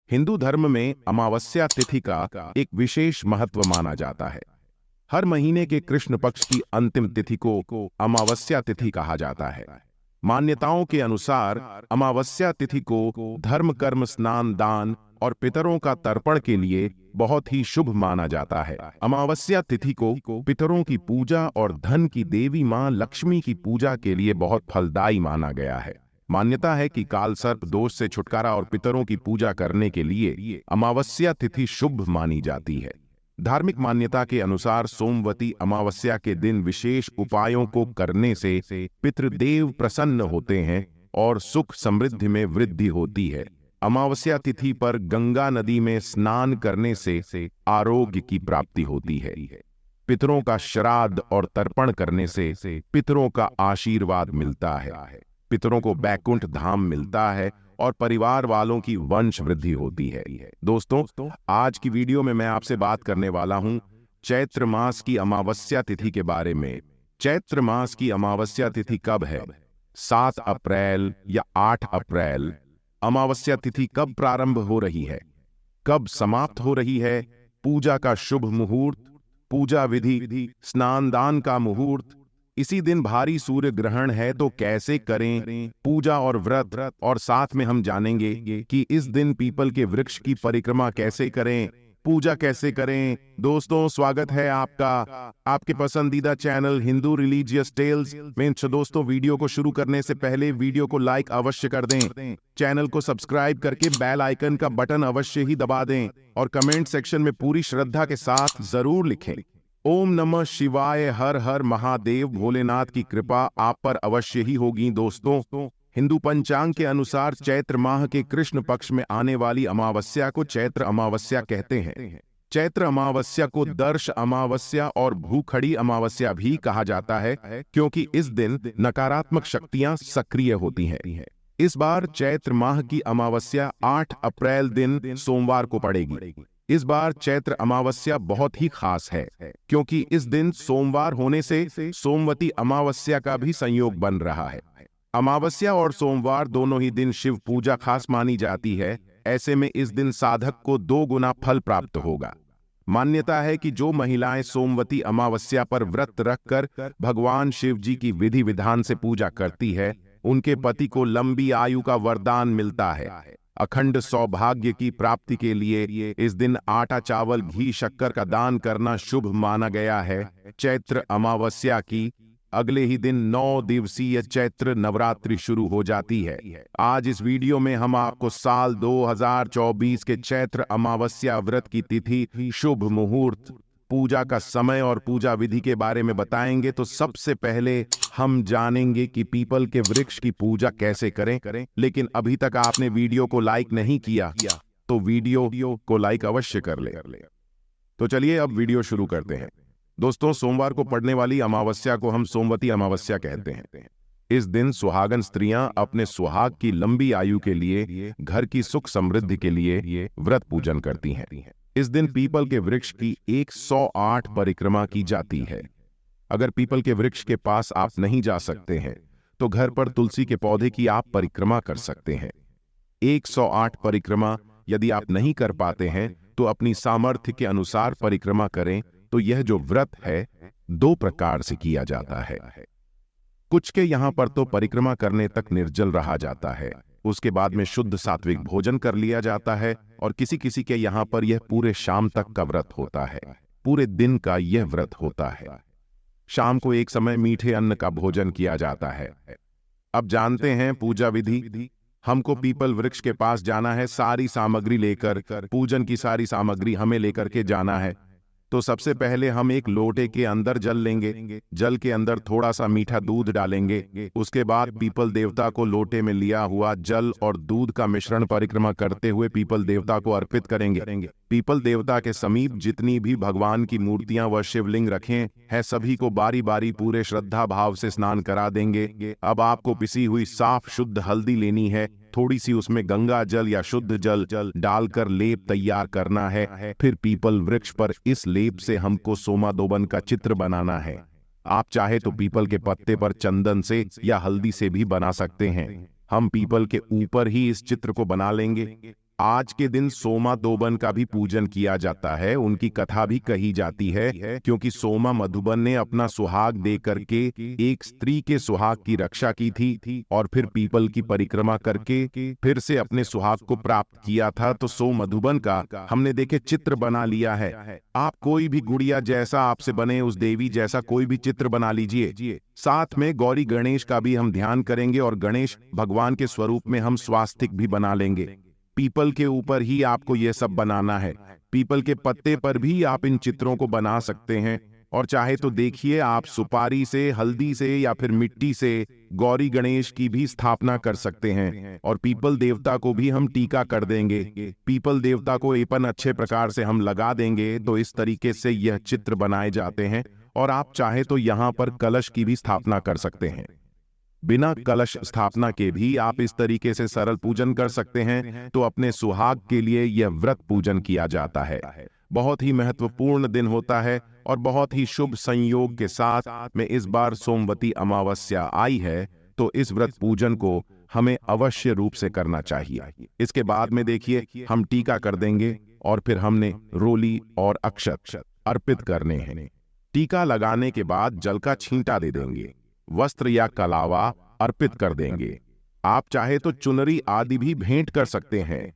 हिंदू धर्म में अमावस्या तिथि का एक विशेष महत्व माना जाता है। हर महीने के कृष्ण पक्ष की अंतिम तिथि को अमावस्या तिथि कहा जाता है। मान्यताओं के अनुसार अमावस्या तिथि को धर्म, कर्म, स्नान, दान और पितरों का तर्पण के लिए बहुत ही शुभ माना जाता है। अमावस्या तिथि को पितरों की पूजा और धन की देवी मां लक्ष्मी की पूजा के लिए बहुत फलदायी माना गया है। मान्यता है कि काल सर्प दोष से छुटकारा और पितरों की पूजा करने के लिए अमावस्या तिथि शुभ मानी जाती है। धार्मिक मान्यता के अनुसार सोमवती अमावस्या के दिन विशेष उपायों को करने से पितृदेव प्रसन्न होते हैं और सुख समृद्धि में वृद्धि होती है। अमावस्या तिथि पर गंगा नदी में स्नान करने से आरोग्य की प्राप्ति होती है। पितरों का श्राद्ध और तर्पण करने से पितरों का आशीर्वाद मिलता है। पितरों को बैकुंठ धाम मिलता है और परिवार वालों की वंश वृद्धि होती है। दोस्तों, आज की वीडियो में मैं आपसे बात करने वाला हूं चैत्र मास की अमावस्या तिथि के बारे में। चैत्र मास की अमावस्या तिथि कब है? 7 अप्रैल या 8 अप्रैल? अमावस्या तिथि कब प्रारंभ हो रही है, कब समाप्त हो रही है? पूजा का शुभ मुहूर्त, पूजा विधि, स्नान दान का मुहूर्त। इसी दिन भारी सूर्य ग्रहण है तो कैसे करें पूजा और व्रत, और साथ में हम जानेंगे कि इस दिन पीपल के वृक्ष की परिक्रमा कैसे करें, पूजा कैसे करें। दोस्तों, स्वागत है आपका आपके पसंदीदा चैनल हिंदू रिलीजियस टेल्स में। दोस्तों, वीडियो को शुरू करने से पहले वीडियो को लाइक अवश्य कर दें, चैनल को सब्सक्राइब करके बेल आइकन का बटन अवश्य ही दबा दें और कमेंट सेक्शन में पूरी श्रद्धा के साथ जरूर लिखें, ओम नमः शिवाय, हर हर महादेव। भोलेनाथ की कृपा आप पर अवश्य ही होगी। दोस्तों, हिंदू पंचांग के अनुसार चैत्र माह के कृष्ण पक्ष में आने वाली अमावस्या को चैत्र अमावस्या कहते हैं। चैत्र अमावस्या को दर्श अमावस्या और भूखड़ी अमावस्या भी कहा जाता है, क्योंकि इस दिन नकारात्मक शक्तियां सक्रिय होती हैं। इस बार चैत्र माह की अमावस्या 8 अप्रैल दिन सोमवार को पड़ेगी। इस बार चैत्र अमावस्या बहुत ही खास है, क्योंकि इस दिन सोमवार होने से सोमवती अमावस्या का भी संयोग बन रहा है। अमावस्या और सोमवार दोनों ही दिन शिव पूजा खास मानी जाती है। ऐसे में इस दिन साधक को 2 गुना फल प्राप्त होगा। मान्यता है कि जो महिलाएं सोमवती अमावस्या पर व्रत रखकर भगवान शिव जी की विधि विधान से पूजा करती है, उनके पति को लंबी आयु का वरदान मिलता है। अखंड सौभाग्य की प्राप्ति के लिए इस दिन आटा, चावल, घी, शक्कर का दान करना शुभ माना गया है। चैत्र अमावस्या की अगले ही दिन 9 दिवसीय चैत्र नवरात्रि शुरू हो जाती है। आज इस वीडियो में हम आपको साल 2024 के चैत्र अमावस्या व्रत की तिथि, शुभ मुहूर्त, पूजा का समय और पूजा विधि के बारे में बताएंगे। तो सबसे पहले हम जानेंगे कि पीपल के वृक्ष की पूजा कैसे करें। लेकिन अभी तक आपने वीडियो को लाइक नहीं किया तो वीडियो को लाइक अवश्य कर ले। तो चलिए अब वीडियो शुरू करते हैं। दोस्तों, सोमवार को पड़ने वाली अमावस्या को हम सोमवती अमावस्या कहते हैं। इस दिन सुहागन स्त्रियां अपने सुहाग की लंबी आयु के लिए, घर की सुख समृद्धि के लिए व्रत पूजन करती हैं। इस दिन पीपल के वृक्ष की 108 परिक्रमा की जाती है। अगर पीपल के वृक्ष के पास आप नहीं जा सकते हैं तो घर पर तुलसी के पौधे की आप परिक्रमा कर सकते हैं। 108 परिक्रमा यदि आप नहीं कर पाते हैं तो अपनी सामर्थ्य के अनुसार परिक्रमा करें। तो यह जो व्रत है 2 प्रकार से किया जाता है। कुछ के यहाँ पर तो परिक्रमा करने तक निर्जल रहा जाता है, उसके बाद में शुद्ध सात्विक भोजन कर लिया जाता है, और किसी किसी के यहाँ पर यह पूरे शाम तक का व्रत होता है। पूरे दिन का यह व्रत होता है। शाम को एक समय मीठे अन्न का भोजन किया जाता है। अब जानते हैं पूजा विधि। हमको पीपल वृक्ष के पास जाना है, सारी सामग्री लेकर, पूजन की सारी सामग्री हमें लेकर के जाना है। तो सबसे पहले हम एक लोटे के अंदर जल लेंगे, जल के अंदर थोड़ा सा मीठा दूध डालेंगे। उसके बाद पीपल देवता को लोटे में लिया हुआ जल और दूध का मिश्रण परिक्रमा करते हुए पीपल देवता को अर्पित करेंगे। पीपल देवता के समीप जितनी भी भगवान की मूर्तियां व शिवलिंग रखें हैं, सभी को बारी बारी पूरे श्रद्धा भाव से स्नान करा देंगे। अब आपको पिसी हुई साफ शुद्ध हल्दी लेनी है, थोड़ी सी उसमें गंगा जल या शुद्ध जल डालकर लेप तैयार करना है। फिर पीपल वृक्ष पर इस लेप से हमको सोमादोबन का चित्र बनाना है। आप चाहे तो पीपल के पत्ते पर चंदन से या हल्दी से भी बना सकते हैं। हम पीपल के ऊपर ही इस चित्र को बना लेंगे। आज के दिन सोमा दोबन का भी पूजन किया जाता है, उनकी कथा भी कही जाती है, क्योंकि सोमा मधुबन ने अपना सुहाग दे करके एक स्त्री के सुहाग की रक्षा की थी और फिर पीपल की परिक्रमा करके फिर से अपने सुहाग को प्राप्त किया था। तो सो मधुबन का हमने देखे चित्र बना लिया है। आप कोई भी गुड़िया जैसा आपसे बने, उस देवी जैसा कोई भी चित्र बना लीजिए। साथ में गौरी गणेश का भी हम ध्यान करेंगे और गणेश भगवान के स्वरूप में हम स्वास्तिक भी बना लेंगे। पीपल के ऊपर ही आपको यह सब बनाना है। पीपल के पत्ते पर भी आप इन चित्रों को बना सकते हैं, और चाहे तो देखिए आप सुपारी से, हल्दी से या फिर मिट्टी से गौरी गणेश की भी स्थापना कर सकते हैं। और पीपल देवता को भी हम टीका कर देंगे। पीपल देवता को एपन अच्छे प्रकार से हम लगा देंगे। तो इस तरीके से यह चित्र बनाए जाते हैं। और आप चाहे तो यहाँ पर कलश की भी स्थापना कर सकते हैं। बिना कलश स्थापना के भी आप इस तरीके से सरल पूजन कर सकते हैं। तो अपने सुहाग के लिए यह व्रत पूजन किया जाता है। बहुत ही महत्वपूर्ण दिन होता है और बहुत ही शुभ संयोग के साथ में इस बार सोमवती अमावस्या आई है। तो इस व्रत पूजन को हमें अवश्य रूप से करना चाहिए। इसके बाद में देखिए हम टीका कर देंगे और फिर हमने रोली और अक्षत अर्पित करने हैं। टीका लगाने के बाद जल का छींटा दे देंगे, वस्त्र या कलावा अर्पित कर देंगे। आप चाहे तो चुनरी आदि भी भेंट कर सकते हैं,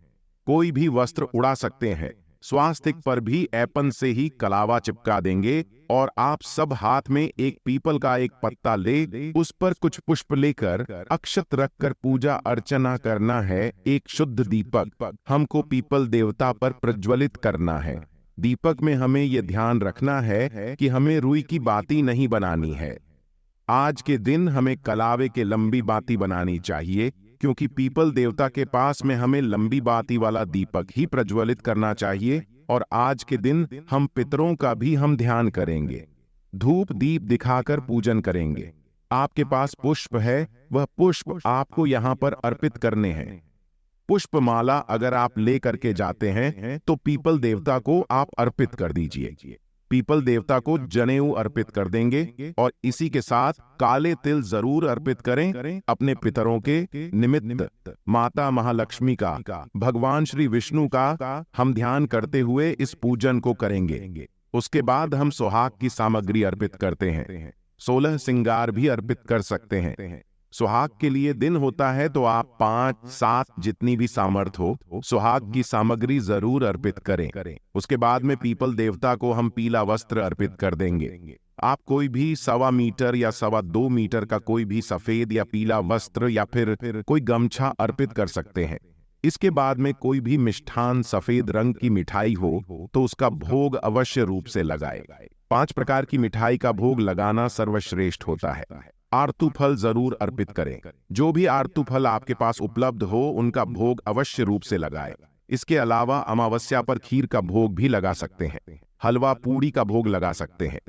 कोई भी वस्त्र उड़ा सकते हैं। स्वास्तिक पर भी ऐपन से ही कलावा चिपका देंगे और आप सब हाथ में एक पीपल का एक पत्ता ले, उस पर कुछ पुष्प लेकर अक्षत रखकर पूजा अर्चना करना है। एक शुद्ध दीपक हमको पीपल देवता पर प्रज्वलित करना है। दीपक में हमें यह ध्यान रखना है कि हमें रुई की बाती नहीं बनानी है। आज के दिन हमें कलावे के लंबी बाती बनानी चाहिए, क्योंकि पीपल देवता के पास में हमें लंबी बाती वाला दीपक ही प्रज्वलित करना चाहिए। और आज के दिन हम पितरों का भी हम ध्यान करेंगे, धूप दीप दिखाकर पूजन करेंगे। आपके पास पुष्प है, वह पुष्प आपको यहाँ पर अर्पित करने हैं। पुष्प माला अगर आप ले करके जाते हैं तो पीपल देवता को आप अर्पित कर दीजिए। पीपल देवता को जनेऊ अर्पित कर देंगे और इसी के साथ काले तिल जरूर अर्पित करें अपने पितरों के निमित्त। माता महालक्ष्मी का, भगवान श्री विष्णु का हम ध्यान करते हुए इस पूजन को करेंगे। उसके बाद हम सुहाग की सामग्री अर्पित करते हैं। 16 श्रृंगार भी अर्पित कर सकते हैं। सुहाग के लिए दिन होता है तो आप 5-7 जितनी भी सामर्थ हो सुहाग की सामग्री जरूर अर्पित करें। उसके बाद में पीपल देवता को हम पीला वस्त्र अर्पित कर देंगे। आप कोई भी 1.25 मीटर या 2.25 मीटर का कोई भी सफेद या पीला वस्त्र या फिर कोई गमछा अर्पित कर सकते हैं। इसके बाद में कोई भी मिष्ठान सफेद रंग की मिठाई हो तो उसका भोग अवश्य रूप से लगाए। 5 प्रकार की मिठाई का भोग लगाना सर्वश्रेष्ठ होता है। आरतू फल जरूर अर्पित करें। जो भी आरतू फल आपके पास उपलब्ध हो उनका भोग अवश्य रूप से लगाएं। इसके अलावा अमावस्या पर खीर का भोग भी लगा सकते हैं, हलवा पूड़ी का भोग लगा सकते हैं।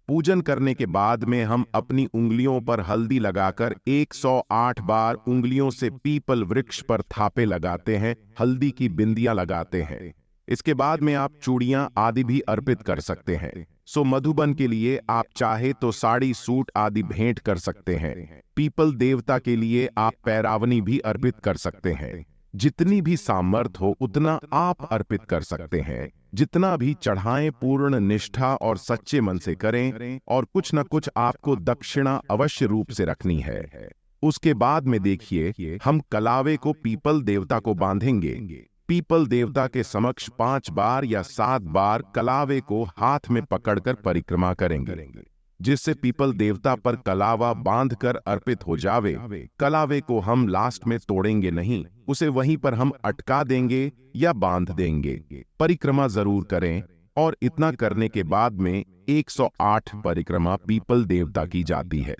पूजन करने के बाद में हम अपनी उंगलियों पर हल्दी लगाकर 108 बार उंगलियों से पीपल वृक्ष पर थापे लगाते हैं, हल्दी की बिंदियां लगाते हैं। इसके बाद में आप चूड़ियां आदि भी अर्पित कर सकते हैं। सो मधुबन के लिए आप चाहे तो साड़ी सूट आदि भेंट कर सकते हैं। पीपल देवता के लिए आप पैरावनी भी अर्पित कर सकते हैं। जितनी भी सामर्थ हो उतना आप अर्पित कर सकते हैं। जितना भी चढ़ाएं पूर्ण निष्ठा और सच्चे मन से करें, और कुछ न कुछ आपको दक्षिणा अवश्य रूप से रखनी है। उसके बाद में देखिए हम कलावे को पीपल देवता को बांधेंगे। पीपल देवता के समक्ष 5 बार या 7 बार कलावे को हाथ में पकड़कर परिक्रमा करेंगे, जिससे पीपल देवता पर कलावा बांधकर अर्पित हो जावे। कलावे को हम लास्ट में तोड़ेंगे नहीं, उसे वहीं पर हम अटका देंगे या बांध देंगे। परिक्रमा जरूर करें, और इतना करने के बाद में 108 परिक्रमा पीपल देवता की जाती है।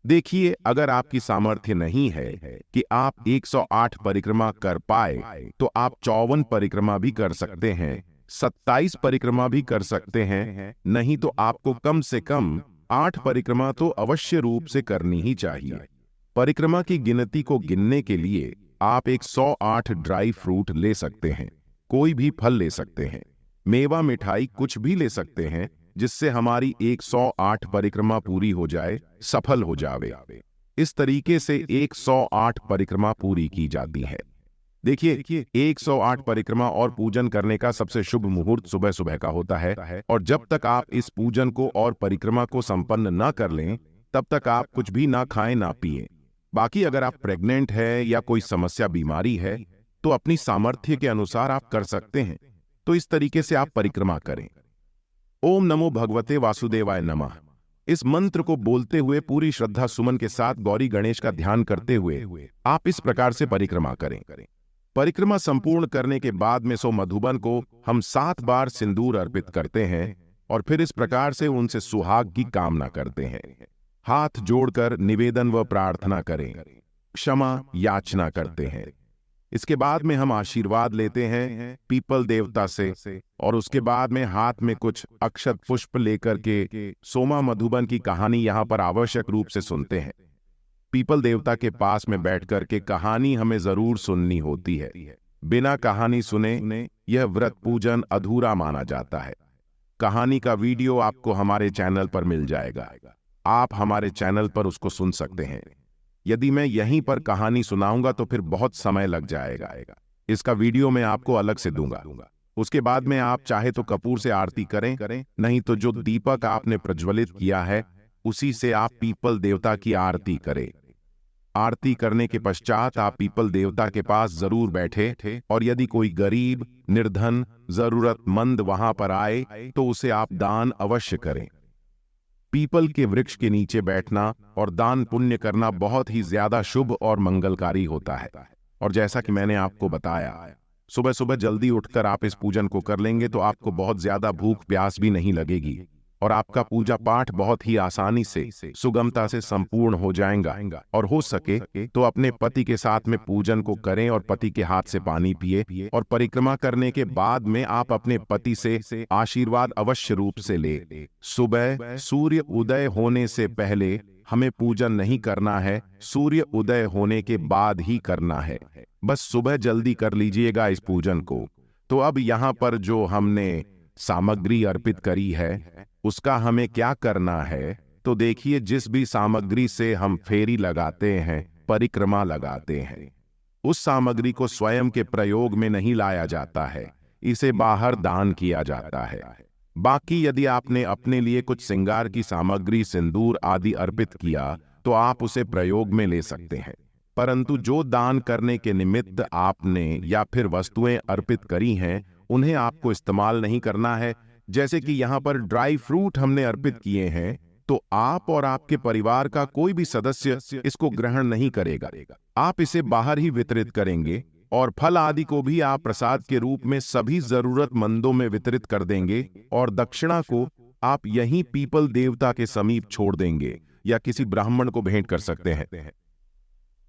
देखिए अगर आपकी सामर्थ्य नहीं है कि आप 108 परिक्रमा कर पाए तो आप 54 परिक्रमा भी कर सकते हैं, 27 परिक्रमा भी कर सकते हैं। नहीं तो आपको कम से कम 8 परिक्रमा तो अवश्य रूप से करनी ही चाहिए। परिक्रमा की गिनती को गिनने के लिए आप 108 ड्राई फ्रूट ले सकते हैं, कोई भी फल ले सकते हैं, मेवा मिठाई कुछ भी ले सकते हैं, जिससे हमारी 108 परिक्रमा पूरी हो जाए, सफल हो जावे। इस तरीके से 108 परिक्रमा पूरी की जाती है। देखिए 108 परिक्रमा और पूजन करने का सबसे शुभ मुहूर्त सुबह सुबह का होता है, और जब तक आप इस पूजन को और परिक्रमा को संपन्न न कर लें तब तक आप कुछ भी ना खाएं ना पिएं। बाकी अगर आप प्रेग्नेंट है या कोई समस्या बीमारी है तो अपनी सामर्थ्य के अनुसार आप कर सकते हैं। तो इस तरीके से आप परिक्रमा करें। ओम नमो भगवते वासुदेवाय नमः। इस मंत्र को बोलते हुए पूरी श्रद्धा सुमन के साथ गौरी गणेश का ध्यान करते हुए आप इस प्रकार से परिक्रमा करें। परिक्रमा संपूर्ण करने के बाद में सो मधुबन को हम 7 बार सिंदूर अर्पित करते हैं और फिर इस प्रकार से उनसे सुहाग की कामना करते हैं। हाथ जोड़कर निवेदन व प्रार्थना करें, क्षमा याचना करते हैं। इसके बाद में हम आशीर्वाद लेते हैं पीपल देवता से, और उसके बाद में हाथ में कुछ अक्षत पुष्प लेकर के सोमा मधुबन की कहानी यहाँ पर आवश्यक रूप से सुनते हैं। पीपल देवता के पास में बैठकर के कहानी हमें जरूर सुननी होती है। बिना कहानी सुने यह व्रत पूजन अधूरा माना जाता है। कहानी का वीडियो आपको हमारे चैनल पर मिल जाएगा, आप हमारे चैनल पर उसको सुन सकते हैं। यदि मैं यहीं पर कहानी सुनाऊंगा तो फिर बहुत समय लग जाएगा। इसका वीडियो मैं आपको अलग से दूंगा। उसके बाद में आप चाहे तो कपूर से आरती करें, नहीं तो जो दीपक आपने प्रज्वलित किया है उसी से आप पीपल देवता की आरती करें। आरती करने के पश्चात आप पीपल देवता के पास जरूर बैठे, और यदि कोई गरीब, निर्धन, जरूरतमंद वहां पर आए तो उसे आप दान अवश्य करें। पीपल के वृक्ष के नीचे बैठना और दान पुण्य करना बहुत ही ज्यादा शुभ और मंगलकारी होता है। और जैसा कि मैंने आपको बताया, सुबह सुबह जल्दी उठकर आप इस पूजन को कर लेंगे तो आपको बहुत ज्यादा भूख प्यास भी नहीं लगेगी, और आपका पूजा पाठ बहुत ही आसानी से, सुगमता से संपूर्ण हो जाएगा। और हो सके तो अपने पति के साथ में पूजन को करें और पति के हाथ से पानी पिए, और परिक्रमा करने के बाद में आप अपने पति से आशीर्वाद अवश्य रूप से ले। सुबह सूर्य उदय होने से पहले हमें पूजन नहीं करना है, सूर्य उदय होने के बाद ही करना है। बस सुबह जल्दी कर लीजिएगा इस पूजन को। तो अब यहाँ पर जो हमने सामग्री अर्पित करी है उसका हमें क्या करना है, तो देखिए जिस भी सामग्री से हम फेरी लगाते हैं, परिक्रमा लगाते हैं, उस सामग्री को स्वयं के प्रयोग में नहीं लाया जाता है, इसे बाहर दान किया जाता है। बाकी यदि आपने अपने लिए कुछ श्रृंगार की सामग्री, सिंदूर आदि अर्पित किया तो आप उसे प्रयोग में ले सकते हैं, परंतु जो दान करने के निमित्त आपने या फिर वस्तुएं अर्पित करी हैं उन्हें आपको इस्तेमाल नहीं करना है। जैसे कि यहाँ पर ड्राई फ्रूट हमने अर्पित किए हैं, तो आप और आपके परिवार का कोई भी सदस्य इसको ग्रहण नहीं करेगा, आप इसे बाहर ही वितरित करेंगे। और फल आदि को भी आप प्रसाद के रूप में सभी जरूरतमंदों में वितरित कर देंगे, और दक्षिणा को आप यहीं पीपल देवता के समीप छोड़ देंगे या किसी ब्राह्मण को भेंट कर सकते हैं।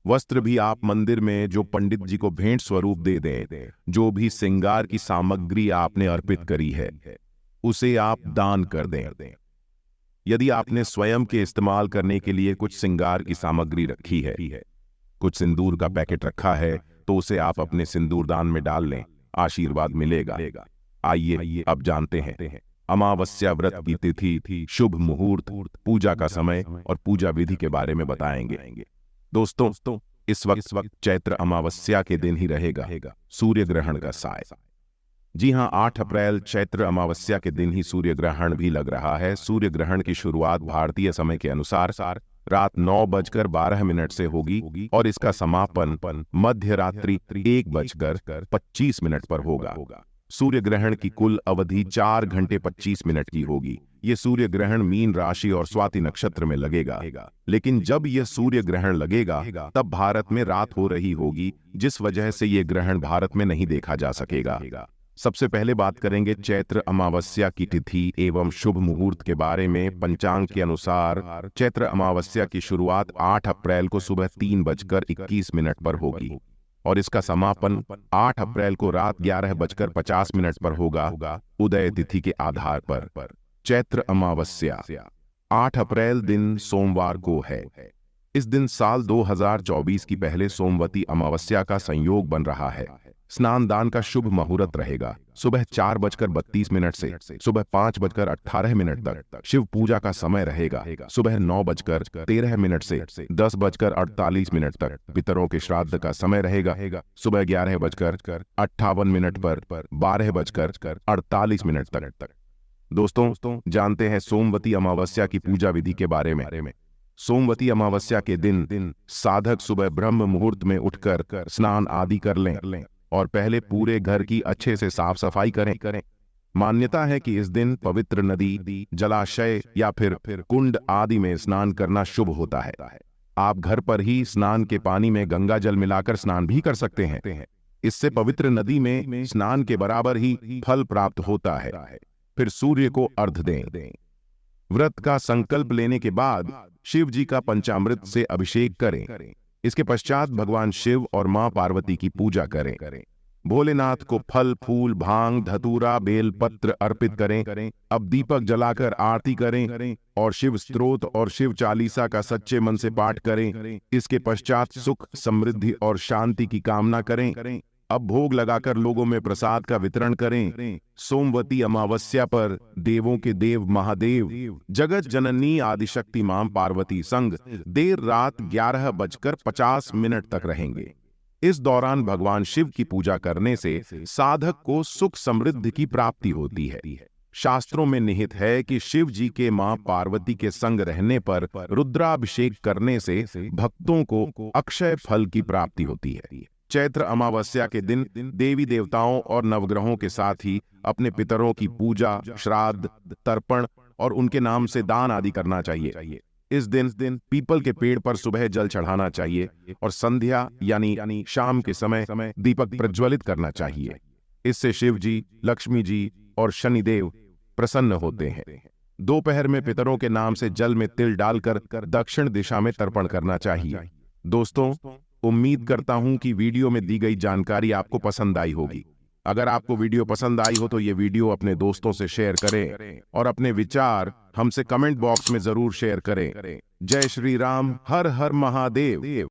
वस्त्र भी आप मंदिर में जो पंडित जी को भेंट स्वरूप दे दें। जो भी श्रृंगार की सामग्री आपने अर्पित करी है उसे आप दान कर दें। यदि आपने स्वयं के इस्तेमाल करने के लिए कुछ श्रृंगार की सामग्री रखी है, कुछ सिंदूर का पैकेट रखा है, तो उसे आप अपने सिंदूर दान में डाल लें, आशीर्वाद मिलेगा। आइए अब जानते हैं अमावस्या व्रत की तिथि, शुभ मुहूर्त, पूजा का समय और पूजा विधि के बारे में बताएंगे। दोस्तों इस वक्त चैत्र अमावस्या के दिन ही रहेगा सूर्य ग्रहण का साय। जी हां, 8 अप्रैल चैत्र अमावस्या के दिन ही सूर्य ग्रहण भी लग रहा है। सूर्य ग्रहण की शुरुआत भारतीय समय के अनुसार रात 9:12 से होगी और इसका समापन मध्य रात्रि 1:25 पर होगा। सूर्य ग्रहण की कुल अवधि 4 घंटे 25 मिनट की होगी। ये सूर्य ग्रहण मीन राशि और स्वाति नक्षत्र में लगेगा। लेकिन जब यह सूर्य ग्रहण लगेगा तब भारत में रात हो रही होगी, जिस वजह से यह ग्रहण भारत में नहीं देखा जा सकेगा। सबसे पहले बात करेंगे चैत्र अमावस्या की तिथि एवं शुभ मुहूर्त के बारे में। पंचांग के अनुसार चैत्र अमावस्या की शुरुआत 8 अप्रैल को सुबह 3:21 पर होगी और इसका समापन 8 अप्रैल को रात 11:50 पर होगा उदय तिथि के आधार पर। चैत्र अमावस्या 8 अप्रैल दिन सोमवार को है। इस दिन साल 2024 की पहले सोमवती अमावस्या का संयोग बन रहा है। स्नान दान का शुभ मुहूर्त रहेगा सुबह 4:32 से सुबह 5:18 तक। शिव पूजा का समय रहेगा सुबह 9:13 से 10:48 तक। पितरों के श्राद्ध का समय रहेगा सुबह 11:58 पर 12:48 तक। दोस्तों, जानते हैं सोमवती अमावस्या की पूजा विधि के बारे में। सोमवती अमावस्या के दिन साधक सुबह ब्रह्म मुहूर्त में उठकर स्नान आदि कर लें और पहले पूरे घर की अच्छे से साफ सफाई करें। मान्यता है कि इस दिन पवित्र नदी, जलाशय या फिर कुंड आदि में स्नान करना शुभ होता है। आप घर पर ही स्नान के पानी में गंगा जल मिलाकर स्नान भी कर सकते हैं। इससे पवित्र नदी में स्नान के बराबर ही फल प्राप्त होता है। फिर सूर्य को अर्घ्य दें। व्रत का संकल्प लेने के बाद शिव जी का पंचामृत से अभिषेक करें। इसके पश्चात भगवान शिव और मां पार्वती की पूजा करें। भोलेनाथ को फल, फूल, भांग, धतूरा, बेल पत्र अर्पित करें। अब दीपक जलाकर आरती करें और शिव स्तोत्र और शिव चालीसा का सच्चे मन से पाठ करें। इसके पश्चात सुख, समृद्धि और शांति की कामना करें। अब भोग लगाकर लोगों में प्रसाद का वितरण करें। सोमवती अमावस्या पर देवों के देव महादेव, जगत जननी आदिशक्ति मां पार्वती संग देर रात 11:50 तक रहेंगे। इस दौरान भगवान शिव की पूजा करने से साधक को सुख समृद्धि की प्राप्ति होती है। शास्त्रों में निहित है कि शिव जी के मां पार्वती के संग रहने पर रुद्राभिषेक करने से भक्तों को अक्षय फल की प्राप्ति होती है। चैत्र अमावस्या के दिन देवी देवताओं और नवग्रहों के साथ ही अपने पितरों की पूजा, श्राद्ध, तर्पण और उनके नाम से दान आदि करना चाहिए। इस दिन पीपल के पेड़ पर सुबह जल चढ़ाना चाहिए और संध्या यानी शाम के समय दीपक प्रज्वलित करना चाहिए। इससे शिव जी, लक्ष्मी जी और शनिदेव प्रसन्न होते हैं। दोपहर में पितरों के नाम से जल में तिल डालकर दक्षिण दिशा में तर्पण करना चाहिए। दोस्तों, उम्मीद करता हूं कि वीडियो में दी गई जानकारी आपको पसंद आई होगी। अगर आपको वीडियो पसंद आई हो तो ये वीडियो अपने दोस्तों से शेयर करें और अपने विचार हमसे कमेंट बॉक्स में जरूर शेयर करें। जय श्री राम, हर हर महादेव।